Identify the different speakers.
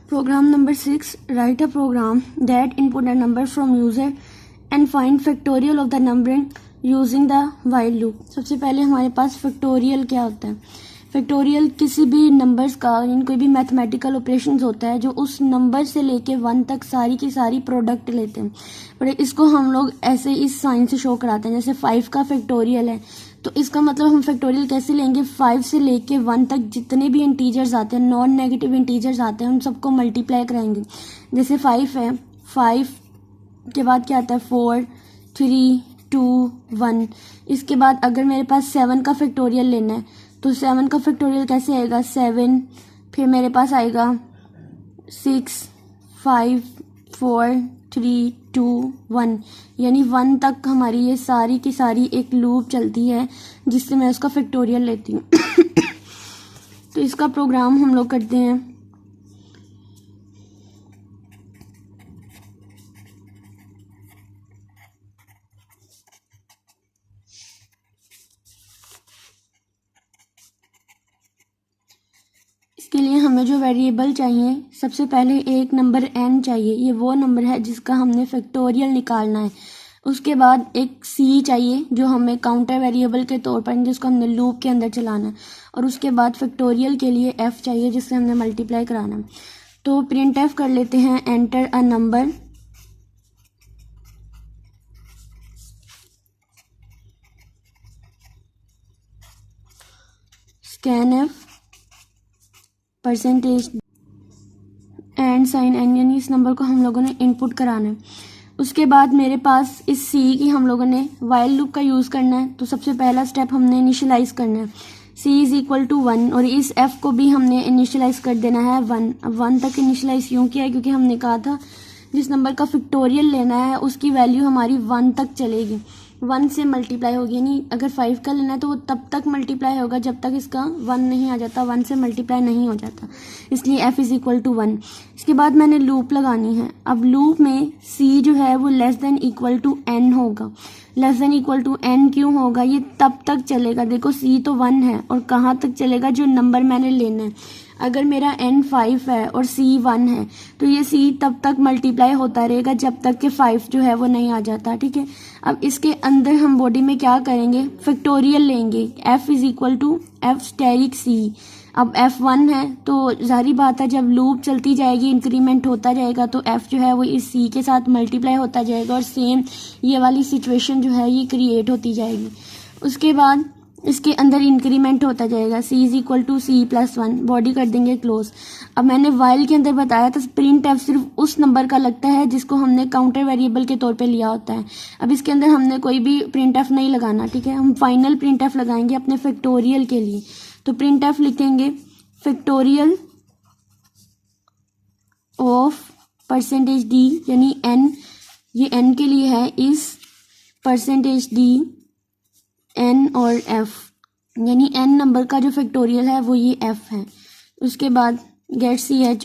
Speaker 1: Program number 6. Write a program that input a number from user and find factorial of the numbering using the while loop. सबसे पहले हमारे पास factorial क्या होता है. Factorial किसी भी नंबर्स का यानी कोई भी मैथमेटिकल ऑपरेशंस होता है जो उस नंबर से लेके 1 तक सारी की सारी प्रोडक्ट लेते हैं. पर इसको हम लोग ऐसे इस साइन से शो कराते हैं. जैसे 5 का फैक्टोरियल है तो इसका मतलब हम फैक्टोरियल कैसे लेंगे, 5 से लेके 1 तक जितने भी इंटीजर्स आते हैं, नॉन नेगेटिव इंटीजर्स आते हैं, उन सबको मल्टीप्लाई कराएंगे. जैसे 5 है, 5 के बाद क्या आता है 4, 3, 2, 1. इसके बाद अगर मेरे पास 7 का फैक्टोरियल लेना है तो 7 का फैक्टोरियल कैसे आएगा, 7, फिर मेरे पास आएगा 6, 5, 4, 3, 2, 1, यानी 1 तक हमारी ये सारी की सारी एक लूप चलती है जिससे मैं उसका फैक्टोरियल लेती हूँ. तो इसका प्रोग्राम हम लोग करते हैं. इसके लिए हमें जो वेरिएबल चाहिए, सबसे पहले एक नंबर n चाहिए. ये वो नंबर है जिसका हमने फैक्टोरियल निकालना है. उसके बाद एक c चाहिए जो हमें काउंटर वेरिएबल के तौर पर जिसको हमने लूप के अंदर चलाना है. और उसके बाद फैक्टोरियल के लिए f चाहिए जिससे हमने मल्टीप्लाई कराना है. तो प्रिंट f कर लेते हैं, enter a number. Scan f percentage and sign n, यानी इस नंबर को हम लोगों ने इनपुट कराना है. उसके बाद मेरे पास इस सी की हम लोगों ने वाइल लूप का यूज़ करना है. तो सबसे पहला स्टेप हमने इनिशियलाइज करना है, सी इज़ इक्वल टू 1, और इस एफ को भी हमने इनिशियलाइज कर देना है 1. अब 1 तक इनिशियलाइज क्यों किया है, क्योंकि हमने कहा था जिस नंबर का फैक्टोरियल लेना है उसकी वैल्यू हमारी 1 तक चलेगी, 1 से मल्टीप्लाई होगी. यानी अगर 5 का लेना है तो वो तब तक मल्टीप्लाई होगा जब तक इसका 1 नहीं आ जाता, 1 से मल्टीप्लाई नहीं हो जाता, इसलिए f इज़ इक्वल टू 1. इसके बाद मैंने लूप लगानी है. अब लूप में c जो है वो less than equal to n होगा. Less than equal to n क्यों होगा, ये तब तक चलेगा, देखो c तो 1 है और कहाँ तक चलेगा, जो नंबर मैंने लेना है. अगर मेरा n 5 है और c 1 है तो ये c तब तक मल्टीप्लाई होता रहेगा जब तक कि 5 जो है वो नहीं आ जाता. ठीक है. अब इसके अंदर हम बॉडी में क्या करेंगे, फैक्टोरियल लेंगे, f is equal to f asterisk c. अब f 1 है तो जारी बात है जब लूप चलती जाएगी इंक्रीमेंट होता जाएगा तो f जो है वो इस c के साथ मल्टीप्लाई होता जाएगा और सेम ये वाली सिचुएशन जो है ये क्रिएट होती जाएगी. उसके बाद इसके अंदर इंक्रीमेंट होता जाएगा, c is equal to c plus 1, body कर देंगे क्लोज. अब मैंने वाइल के अंदर बताया था प्रिंट एफ सिर्फ उस नंबर का लगता है जिसको हमने काउंटर वेरिएबल के तौर पे लिया होता है. अब इसके अंदर हमने कोई भी प्रिंट एफ नहीं लगाना. ठीक है. हम फाइनल प्रिंट एफ लगाएंगे अपने फैक्टोरियल के लिए. तो प्रिंट एफ लिखेंगे फैक्टोरियल ऑफ परसेंटेज डी, यानी n, ये n के लिए है, इस परसेंटेज डी n और f, यानी n नंबर का जो फैक्टोरियल है वो ये f है. उसके बाद गेट ch